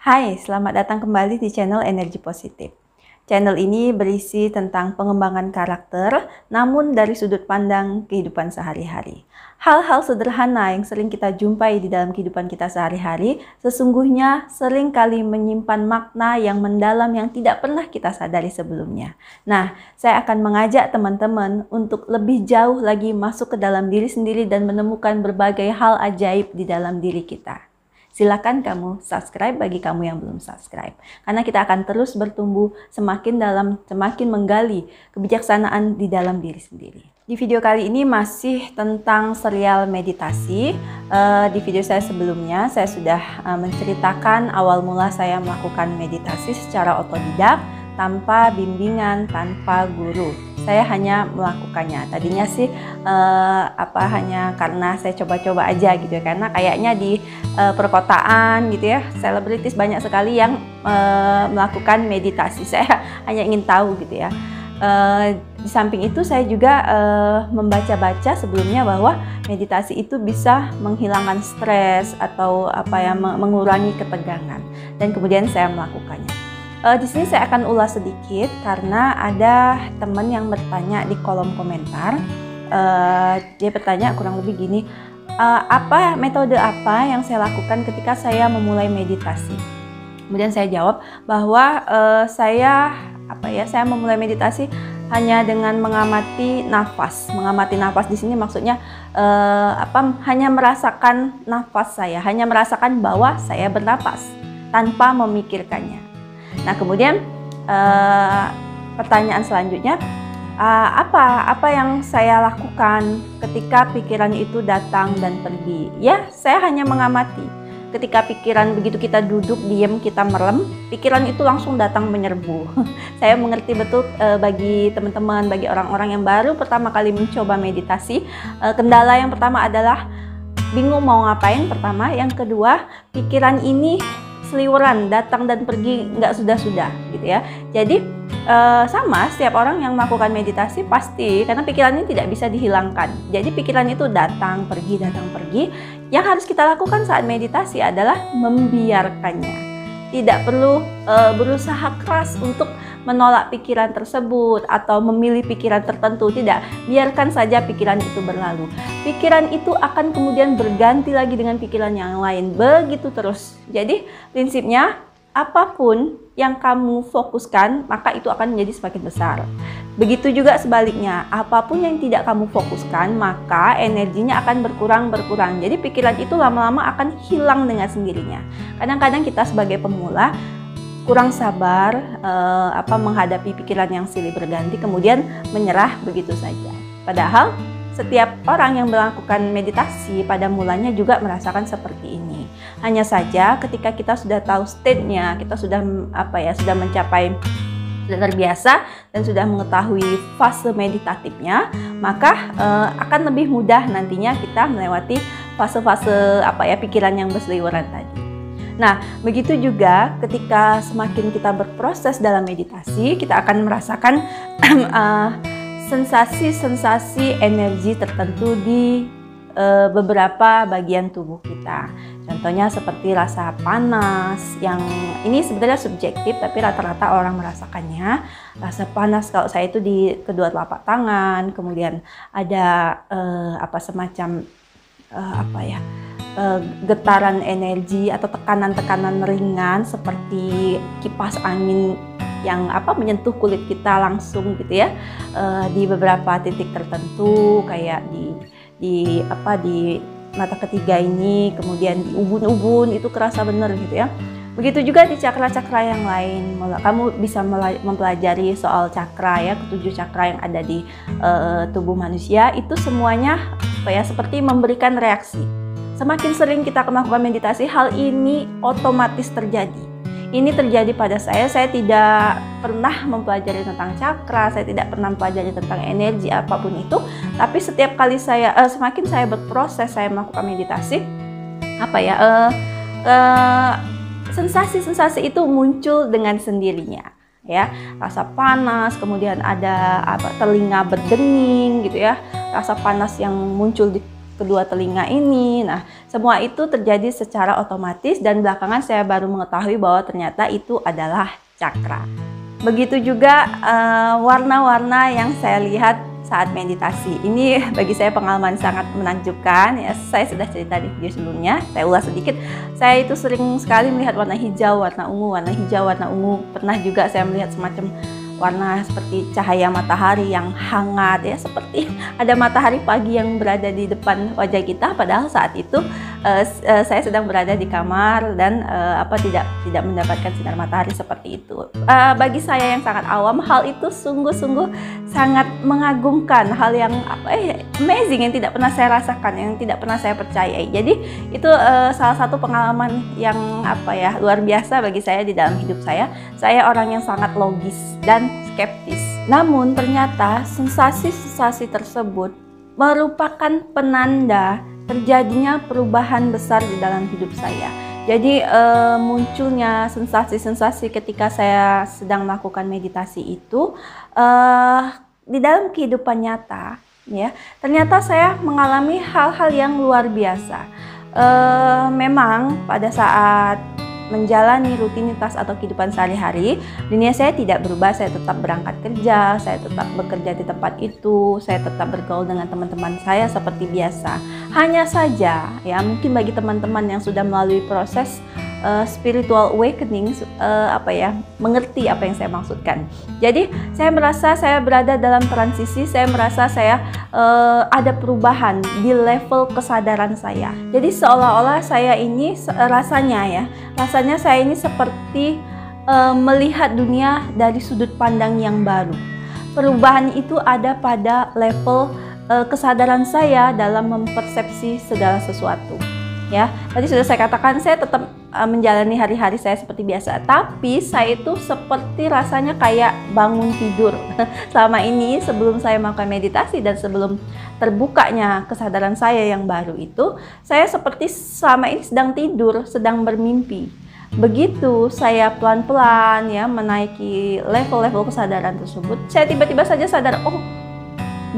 Hai, selamat datang kembali di channel Energi Positif. Channel ini berisi tentang pengembangan karakter, namun dari sudut pandang kehidupan sehari-hari. Hal-hal sederhana yang sering kita jumpai di dalam kehidupan kita sehari-hari, sesungguhnya sering kali menyimpan makna yang mendalam yang tidak pernah kita sadari sebelumnya. Nah, saya akan mengajak teman-teman untuk lebih jauh lagi masuk ke dalam diri sendiri dan menemukan berbagai hal ajaib di dalam diri kita. Silakan kamu subscribe bagi kamu yang belum subscribe. Karena kita akan terus bertumbuh semakin dalam, semakin menggali kebijaksanaan di dalam diri sendiri. Di video kali ini masih tentang serial meditasi. Di video saya sebelumnya, saya sudah menceritakan awal mula saya melakukan meditasi secara otodidak, tanpa bimbingan, tanpa guru. Saya hanya melakukannya. Tadinya sih hanya karena saya coba-coba aja gitu ya. Karena kayaknya di perkotaan gitu ya, selebritis banyak sekali yang melakukan meditasi. Saya hanya ingin tahu gitu ya. Di samping itu saya juga membaca-baca sebelumnya bahwa meditasi itu bisa menghilangkan stres atau mengurangi ketegangan. Dan kemudian saya melakukannya. Di sini saya akan ulas sedikit karena ada teman yang bertanya di kolom komentar. Dia bertanya kurang lebih gini, metode apa yang saya lakukan ketika saya memulai meditasi? Kemudian saya jawab bahwa saya memulai meditasi hanya dengan mengamati nafas. Mengamati nafas di sini maksudnya hanya merasakan nafas saya, hanya merasakan bahwa saya bernapas tanpa memikirkannya. Nah, kemudian pertanyaan selanjutnya, apa yang saya lakukan ketika pikiran itu datang dan pergi? Ya, saya hanya mengamati. Ketika pikiran begitu kita duduk diam, kita merem, pikiran itu langsung datang menyerbu. Saya mengerti betul bagi teman-teman, bagi orang-orang yang baru pertama kali mencoba meditasi, kendala yang pertama adalah bingung mau ngapain pertama, yang kedua pikiran ini seliweran, datang dan pergi nggak sudah-sudah gitu ya. Jadi sama setiap orang yang melakukan meditasi pasti, karena pikirannya tidak bisa dihilangkan. Jadi pikiran itu datang pergi. Yang harus kita lakukan saat meditasi adalah membiarkannya. Tidak perlu berusaha keras untuk menolak pikiran tersebut atau memilih pikiran tertentu, tidak. Biarkan saja pikiran itu berlalu. Pikiran itu akan kemudian berganti lagi dengan pikiran yang lain, begitu terus. Jadi prinsipnya apapun yang kamu fokuskan, maka itu akan menjadi semakin besar. Begitu juga sebaliknya, apapun yang tidak kamu fokuskan, maka energinya akan berkurang. Jadi pikiran itu lama-lama akan hilang dengan sendirinya. Kadang-kadang kita sebagai pemula kurang sabar menghadapi pikiran yang silih berganti, kemudian menyerah begitu saja. Padahal setiap orang yang melakukan meditasi pada mulanya juga merasakan seperti ini. Hanya saja ketika kita sudah tahu state-nya, kita sudah mencapai, sudah terbiasa dan sudah mengetahui fase meditatifnya, maka akan lebih mudah nantinya kita melewati fase-fase pikiran yang berseliweran tadi. Nah, begitu juga ketika semakin kita berproses dalam meditasi, kita akan merasakan sensasi-sensasi energi tertentu di beberapa bagian tubuh kita. Contohnya seperti rasa panas, yang ini sebenarnya subjektif tapi rata-rata orang merasakannya. Rasa panas kalau saya itu di kedua telapak tangan, kemudian ada semacam getaran energi atau tekanan-tekanan ringan seperti kipas angin yang menyentuh kulit kita langsung gitu ya, di beberapa titik tertentu, kayak di mata ketiga ini, kemudian di ubun-ubun, itu kerasa bener gitu ya. Begitu juga di cakra-cakra yang lain. Kamu bisa mempelajari soal cakra ya, ketujuh cakra yang ada di tubuh manusia, itu semuanya seperti memberikan reaksi. Semakin sering kita melakukan meditasi, hal ini otomatis terjadi. Ini terjadi pada saya tidak pernah mempelajari tentang cakra, saya tidak pernah mempelajari tentang energi apapun itu. Tapi setiap kali semakin saya berproses, saya melakukan meditasi, sensasi-sensasi itu muncul dengan sendirinya. Ya, rasa panas, kemudian ada telinga berdenging gitu ya, rasa panas yang muncul di kedua telinga ini. Nah, semua itu terjadi secara otomatis dan belakangan saya baru mengetahui bahwa ternyata itu adalah cakra. Begitu juga warna-warna yang saya lihat saat meditasi. Ini bagi saya pengalaman sangat menakjubkan ya. Saya sudah cerita di video sebelumnya, saya ulas sedikit. Saya itu sering sekali melihat warna hijau, warna ungu, warna hijau, warna ungu. Pernah juga saya melihat semacam warna seperti cahaya matahari yang hangat ya, seperti ada matahari pagi yang berada di depan wajah kita, padahal saat itu saya sedang berada di kamar dan tidak mendapatkan sinar matahari seperti itu. Bagi saya yang sangat awam, hal itu sungguh-sungguh sangat mengagumkan, hal yang amazing yang tidak pernah saya rasakan, yang tidak pernah saya percayai. Jadi itu salah satu pengalaman yang luar biasa bagi saya di dalam hidup saya. Saya orang yang sangat logis dan skeptis. Namun ternyata sensasi-sensasi tersebut merupakan penanda terjadinya perubahan besar di dalam hidup saya. Jadi munculnya sensasi-sensasi ketika saya sedang melakukan meditasi itu di dalam kehidupan nyata, ya. Ternyata saya mengalami hal-hal yang luar biasa. Memang pada saat menjalani rutinitas atau kehidupan sehari-hari, dunia saya tidak berubah. Saya tetap berangkat kerja, saya tetap bekerja di tempat itu, saya tetap bergaul dengan teman-teman saya seperti biasa. Hanya saja, ya mungkin bagi teman-teman yang sudah melalui proses spiritual awakening, mengerti apa yang saya maksudkan. Jadi saya merasa saya berada dalam transisi, saya merasa saya ada perubahan di level kesadaran saya. Jadi seolah-olah saya ini rasanya saya ini seperti melihat dunia dari sudut pandang yang baru. Perubahan itu ada pada level kesadaran saya dalam mempersepsi segala sesuatu. Ya, tadi sudah saya katakan saya tetap menjalani hari-hari saya seperti biasa, tapi saya itu seperti rasanya kayak bangun tidur. Selama ini sebelum saya melakukan meditasi dan sebelum terbukanya kesadaran saya yang baru itu, saya seperti selama ini sedang tidur, sedang bermimpi. Begitu saya pelan-pelan ya menaiki level-level kesadaran tersebut, saya tiba-tiba saja sadar, oh,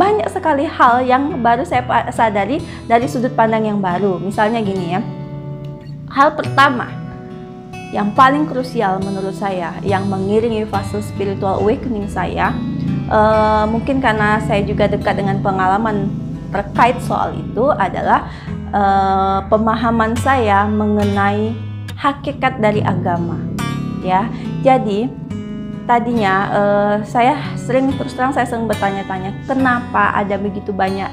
banyak sekali hal yang baru saya sadari dari sudut pandang yang baru. Misalnya gini ya, hal pertama yang paling krusial menurut saya yang mengiringi fase spiritual awakening saya, mungkin karena saya juga dekat dengan pengalaman terkait soal itu, adalah pemahaman saya mengenai hakikat dari agama. Ya, jadi tadinya saya terus terang sering bertanya-tanya, kenapa ada begitu banyak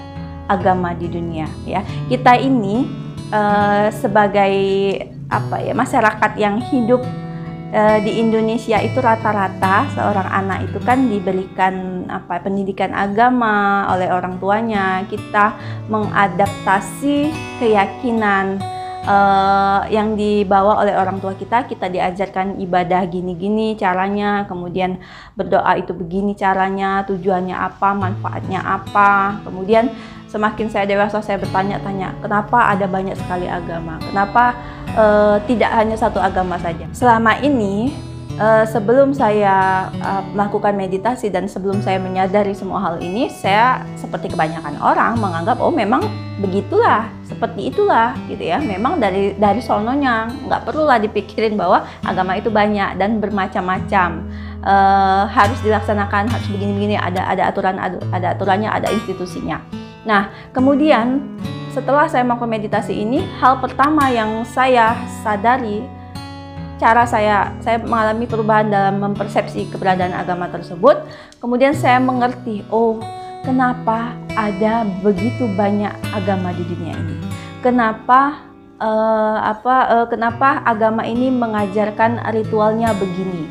agama di dunia, ya. Kita ini sebagai masyarakat yang hidup di Indonesia itu rata-rata seorang anak itu kan diberikan pendidikan agama oleh orang tuanya. Kita mengadaptasi keyakinan yang dibawa oleh orang tua kita diajarkan ibadah gini-gini caranya, kemudian berdoa itu begini caranya, tujuannya apa, manfaatnya apa. Kemudian semakin saya dewasa saya bertanya-tanya, kenapa ada banyak sekali agama, kenapa tidak hanya satu agama saja. Selama ini sebelum saya melakukan meditasi dan sebelum saya menyadari semua hal ini, saya seperti kebanyakan orang menganggap, oh memang begitulah, seperti itulah gitu ya. Memang dari sononya, nggak perlulah dipikirin bahwa agama itu banyak dan bermacam-macam. Harus dilaksanakan, harus begini-begini, ada aturannya, ada institusinya. Nah, kemudian setelah saya melakukan meditasi ini, hal pertama yang saya sadari, cara saya mengalami perubahan dalam mempersepsi keberadaan agama tersebut. Kemudian saya mengerti, oh, kenapa ada begitu banyak agama di dunia ini? Kenapa agama ini mengajarkan ritualnya begini?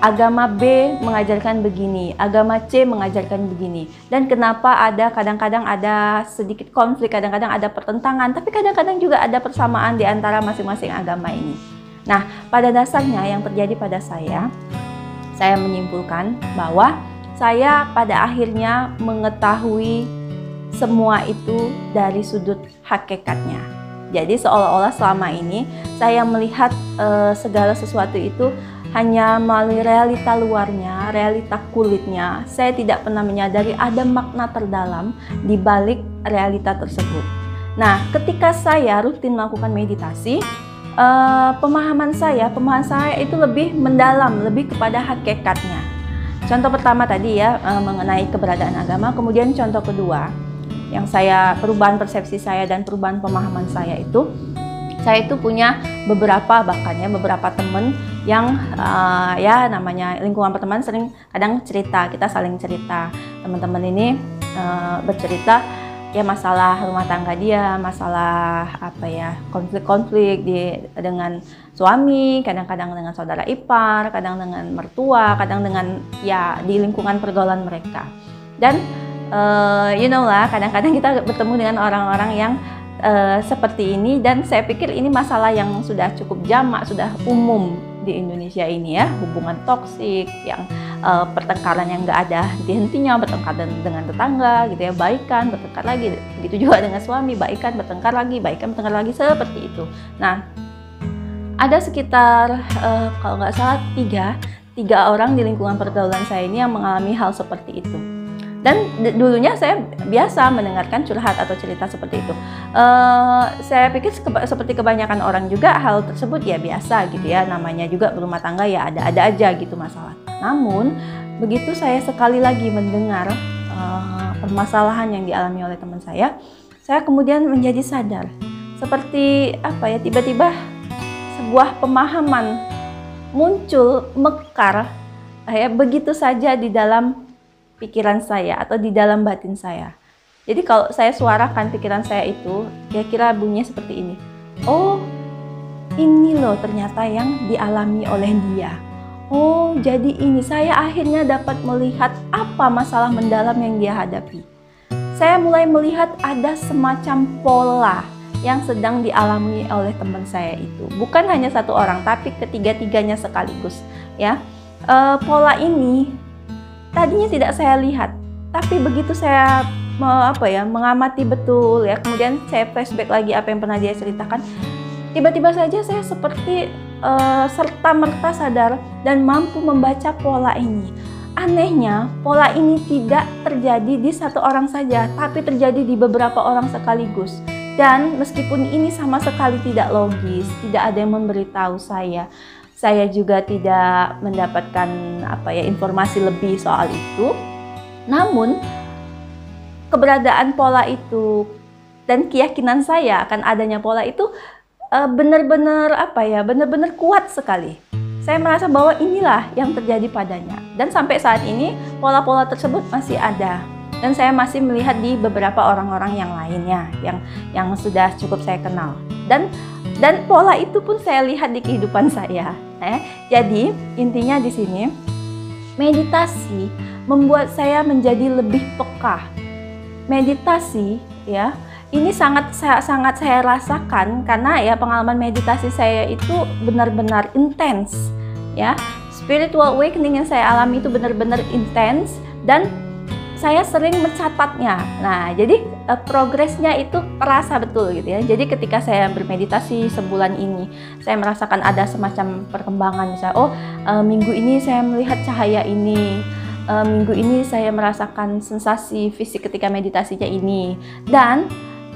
Agama B mengajarkan begini, agama C mengajarkan begini. Dan kenapa kadang-kadang ada sedikit konflik, kadang-kadang ada pertentangan, tapi kadang-kadang juga ada persamaan di antara masing-masing agama ini. Nah, pada dasarnya yang terjadi pada saya menyimpulkan bahwa saya pada akhirnya mengetahui semua itu dari sudut hakikatnya. Jadi seolah-olah selama ini saya melihat segala sesuatu itu hanya melalui realita luarnya, realita kulitnya. Saya tidak pernah menyadari ada makna terdalam di balik realita tersebut. Nah, ketika saya rutin melakukan meditasi, pemahaman saya itu lebih mendalam, lebih kepada hakikatnya. Contoh pertama tadi ya, mengenai keberadaan agama. Kemudian contoh kedua, yang perubahan persepsi saya dan perubahan pemahaman saya itu punya beberapa teman yang ya namanya lingkungan pertemanan kadang cerita, kita saling cerita. Teman-teman ini bercerita ya masalah rumah tangga dia, masalah konflik-konflik dengan suami, kadang-kadang dengan saudara ipar, kadang dengan mertua, kadang dengan ya di lingkungan pergaulan mereka. Dan kadang-kadang kita bertemu dengan orang-orang yang seperti ini, dan saya pikir ini masalah yang sudah cukup jamak, sudah umum di Indonesia ini ya, hubungan toksik yang pertengkaran yang nggak ada henti-hentinya, bertengkar dengan tetangga gitu ya, baikan bertengkar lagi, begitu juga dengan suami, baikan bertengkar lagi seperti itu. Nah, ada sekitar kalau nggak salah tiga orang di lingkungan pergaulan saya ini yang mengalami hal seperti itu. Dan dulunya saya biasa mendengarkan curhat atau cerita seperti itu. Saya pikir seperti kebanyakan orang juga hal tersebut ya biasa gitu ya, namanya juga berumah tangga ya ada aja gitu masalah. Namun begitu saya sekali lagi mendengar permasalahan yang dialami oleh teman saya kemudian menjadi sadar. Seperti tiba-tiba sebuah pemahaman muncul, mekar begitu saja di dalam pikiran saya atau di dalam batin saya. Jadi kalau saya suarakan pikiran saya itu, kira-kira bunyinya seperti ini. Oh, ini loh ternyata yang dialami oleh dia. Oh, jadi ini saya akhirnya dapat melihat apa masalah mendalam yang dia hadapi. Saya mulai melihat ada semacam pola yang sedang dialami oleh teman saya itu. Bukan hanya satu orang, tapi ketiga-tiganya sekaligus. Ya, pola ini tadinya tidak saya lihat, tapi begitu saya mengamati betul ya, kemudian saya flashback lagi apa yang pernah dia ceritakan, tiba-tiba saja saya seperti serta-merta sadar dan mampu membaca pola ini. Anehnya, pola ini tidak terjadi di satu orang saja, tapi terjadi di beberapa orang sekaligus. Dan meskipun ini sama sekali tidak logis, tidak ada yang memberitahu saya juga tidak mendapatkan informasi lebih soal itu. Namun keberadaan pola itu dan keyakinan saya akan adanya pola itu benar-benar kuat sekali. Saya merasa bahwa inilah yang terjadi padanya, dan sampai saat ini pola-pola tersebut masih ada, dan saya masih melihat di beberapa orang-orang yang lainnya yang sudah cukup saya kenal, dan pola itu pun saya lihat di kehidupan saya. Jadi intinya di sini meditasi membuat saya menjadi lebih peka. Meditasi ya, ini sangat saya rasakan karena ya pengalaman meditasi saya itu benar-benar intens ya. Spiritual awakening yang saya alami itu benar-benar intens dan saya sering mencatatnya. Nah, jadi progresnya itu terasa betul gitu ya. Jadi ketika saya bermeditasi sebulan ini, saya merasakan ada semacam perkembangan. Misalnya, minggu ini saya melihat cahaya ini, minggu ini saya merasakan sensasi fisik ketika meditasinya ini. Dan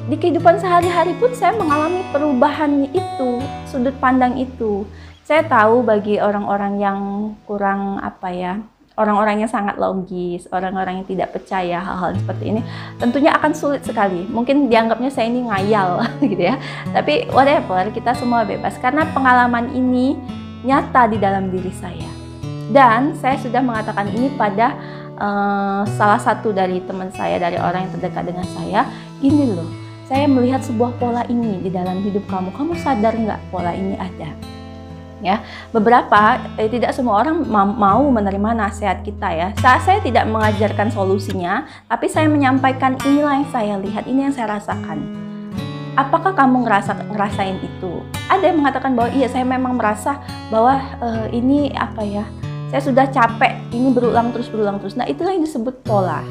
di kehidupan sehari-hari pun saya mengalami perubahan itu, sudut pandang itu. Saya tahu bagi orang-orang yang kurang orang-orang yang sangat logis, orang-orang yang tidak percaya hal-hal seperti ini, tentunya akan sulit sekali. Mungkin dianggapnya saya ini ngayal gitu ya. Tapi whatever, kita semua bebas karena pengalaman ini nyata di dalam diri saya. Dan saya sudah mengatakan ini pada salah satu dari teman saya, dari orang yang terdekat dengan saya. Gini loh, saya melihat sebuah pola ini di dalam hidup kamu. Kamu sadar nggak pola ini ada? Ya, beberapa tidak semua orang mau menerima nasihat kita ya. Saya tidak mengajarkan solusinya, tapi saya menyampaikan inilah yang saya lihat, ini yang saya rasakan. Apakah kamu ngerasain itu? Ada yang mengatakan bahwa iya, saya memang merasa bahwa ini saya sudah capek, ini berulang terus. Nah, itulah yang disebut pola.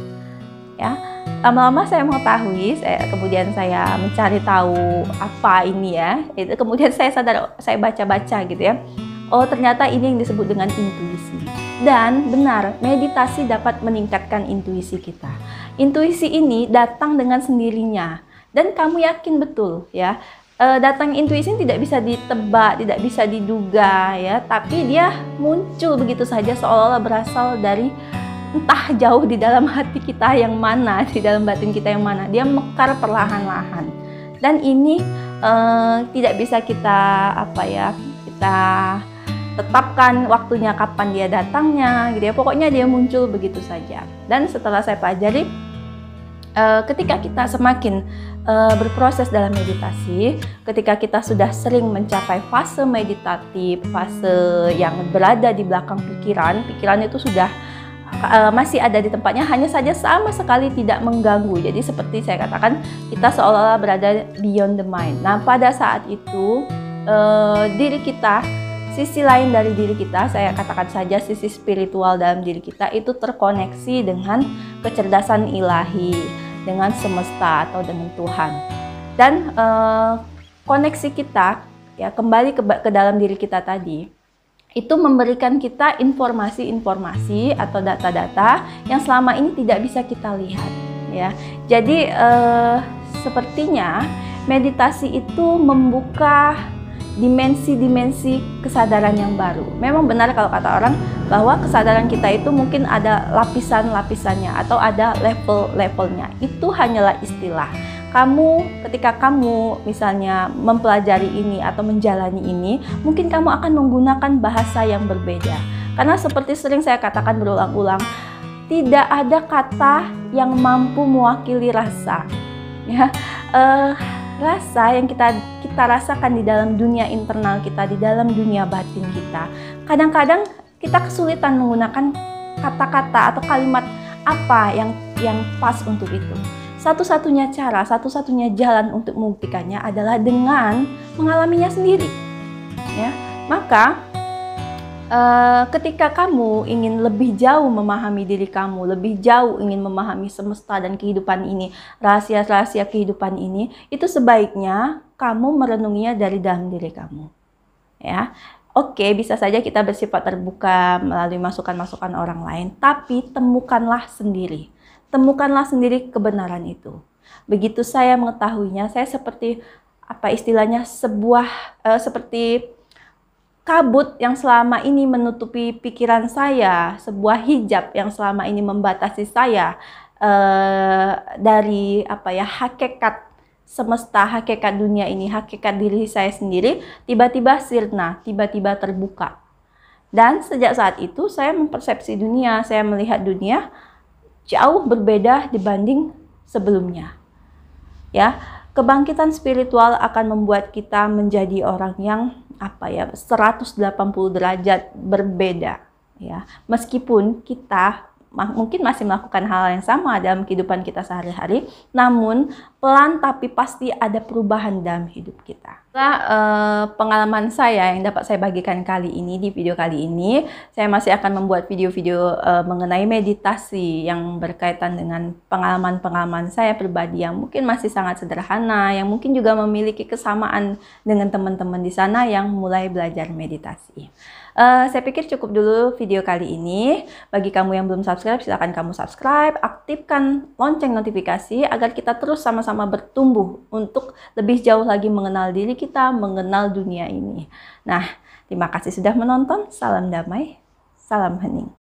Ya, lama-lama saya mengetahui, kemudian saya mencari tahu apa ini ya. Itu kemudian saya sadar, saya baca-baca gitu ya. Oh, ternyata ini yang disebut dengan intuisi. Dan benar, meditasi dapat meningkatkan intuisi kita. Intuisi ini datang dengan sendirinya. Dan kamu yakin betul ya, datang intuisi tidak bisa ditebak, tidak bisa diduga ya, tapi dia muncul begitu saja seolah-olah berasal dari entah jauh di dalam hati kita yang mana, di dalam batin kita yang mana. Dia mekar perlahan-lahan. Dan ini tidak bisa kita kita tetapkan waktunya kapan dia datangnya gitu ya. Pokoknya dia muncul begitu saja. Dan setelah saya pelajari, ketika kita semakin berproses dalam meditasi, ketika kita sudah sering mencapai fase meditatif, fase yang berada di belakang pikiran itu sudah masih ada di tempatnya, hanya saja sama sekali tidak mengganggu. Jadi seperti saya katakan, kita seolah-olah berada beyond the mind. Nah, pada saat itu diri kita, sisi lain dari diri kita, saya katakan saja sisi spiritual dalam diri kita itu terkoneksi dengan kecerdasan ilahi, dengan semesta atau dengan Tuhan. Dan koneksi kita ya kembali ke dalam diri kita tadi, itu memberikan kita informasi-informasi atau data-data yang selama ini tidak bisa kita lihat ya. Jadi sepertinya meditasi itu membuka dimensi-dimensi kesadaran yang baru. Memang benar kalau kata orang bahwa kesadaran kita itu mungkin ada lapisan-lapisannya atau ada level-levelnya. Itu hanyalah istilah. Ketika kamu misalnya mempelajari ini atau menjalani ini, mungkin kamu akan menggunakan bahasa yang berbeda. Karena seperti sering saya katakan berulang-ulang, tidak ada kata yang mampu mewakili rasa. Ya, rasa yang kita rasakan di dalam dunia internal kita, di dalam dunia batin kita. Kadang-kadang kita kesulitan menggunakan kata-kata atau kalimat apa yang pas untuk itu. Satu-satunya cara, satu-satunya jalan untuk membuktikannya adalah dengan mengalaminya sendiri. Ya, maka ketika kamu ingin lebih jauh memahami diri kamu, lebih jauh ingin memahami semesta dan kehidupan ini, rahasia-rahasia kehidupan ini, itu sebaiknya kamu merenunginya dari dalam diri kamu. Ya, oke, bisa saja kita bersifat terbuka melalui masukan-masukan orang lain, tapi temukanlah sendiri. Temukanlah sendiri kebenaran itu. Begitu saya mengetahuinya, saya seperti istilahnya seperti kabut yang selama ini menutupi pikiran saya, sebuah hijab yang selama ini membatasi saya dari hakikat semesta, hakikat dunia ini, hakikat diri saya sendiri, tiba-tiba sirna, tiba-tiba terbuka. Dan sejak saat itu saya mempersepsi dunia, saya melihat dunia jauh berbeda dibanding sebelumnya. Ya, kebangkitan spiritual akan membuat kita menjadi orang yang 180 derajat berbeda ya. Meskipun kita mungkin masih melakukan hal yang sama dalam kehidupan kita sehari-hari, namun pelan tapi pasti ada perubahan dalam hidup kita. Pengalaman saya yang dapat saya bagikan kali ini di video kali ini, saya masih akan membuat video-video mengenai meditasi yang berkaitan dengan pengalaman-pengalaman saya pribadi yang mungkin masih sangat sederhana, yang mungkin juga memiliki kesamaan dengan teman-teman di sana yang mulai belajar meditasi. Saya pikir cukup dulu video kali ini. Bagi kamu yang belum subscribe, silakan kamu subscribe, aktifkan lonceng notifikasi agar kita terus sama-sama bertumbuh untuk lebih jauh lagi mengenal diri kita, mengenal dunia ini. Nah, terima kasih sudah menonton. Salam damai, salam hening.